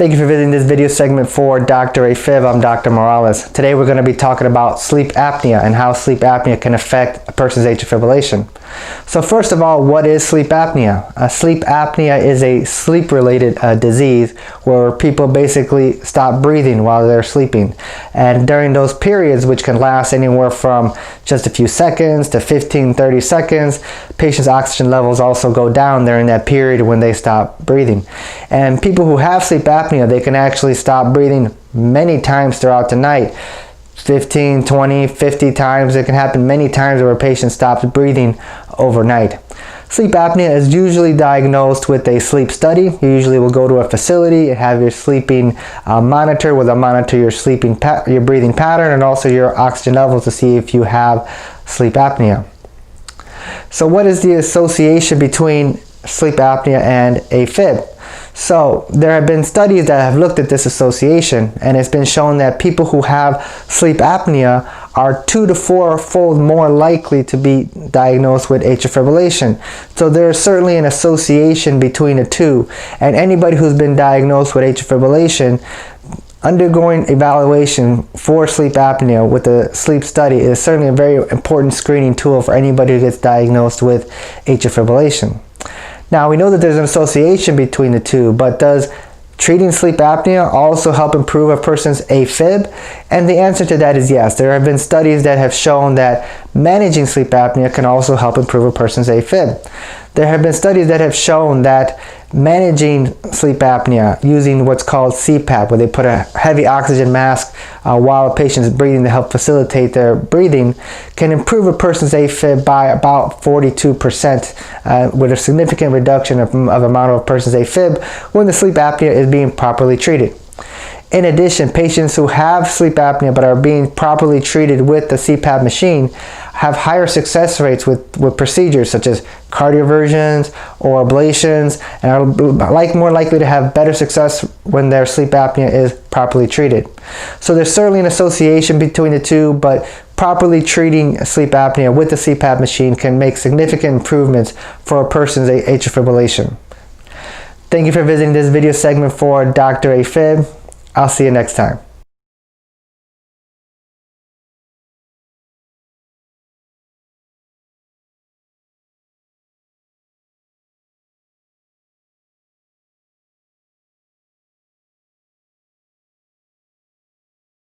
Thank you for visiting this video segment for Dr. AFib. I'm Dr. Morales. Today we're going to be talking about sleep apnea and how sleep apnea can affect a person's atrial fibrillation. So first of all, what is sleep apnea? Sleep apnea is a sleep-related disease where people basically stop breathing while they're sleeping. And during those periods, which can last anywhere from just a few seconds to 15-30 seconds, patients' oxygen levels also go down during that period when they stop breathing. And people who have sleep apnea, they can actually stop breathing many times throughout the night. 15, 20, 50 times. It can happen many times where a patient stops breathing overnight. Sleep apnea is usually diagnosed with a sleep study. You usually will go to a facility and have your sleeping monitor, where they'll monitor your your breathing pattern and also your oxygen levels to see if you have sleep apnea. So what is the association between sleep apnea and AFib? So there have been studies that have looked at this association, and it's been shown that people who have sleep apnea are 2 to 4-fold more likely to be diagnosed with atrial fibrillation. So there is certainly an association between the two, and anybody who's been diagnosed with atrial fibrillation, undergoing evaluation for sleep apnea with a sleep study is certainly a very important screening tool for anybody who gets diagnosed with atrial fibrillation. Now, we know that there's an association between the two, but does treating sleep apnea also help improve a person's AFib? And the answer to that is yes. There have been studies that have shown that managing sleep apnea can also help improve a person's AFib. There have been studies that have shown that managing sleep apnea using what's called CPAP, where they put a heavy oxygen mask while a patient is breathing to help facilitate their breathing, can improve a person's AFib by about 42%, with a significant reduction of amount of a person's AFib when the sleep apnea is being properly treated. In addition, patients who have sleep apnea but are being properly treated with the CPAP machine have higher success rates with procedures such as cardioversions or ablations, and are more likely to have better success when their sleep apnea is properly treated. So there's certainly an association between the two, but properly treating sleep apnea with the CPAP machine can make significant improvements for a person's atrial fibrillation. Thank you for visiting this video segment for Dr. AFib. I'll see you next time.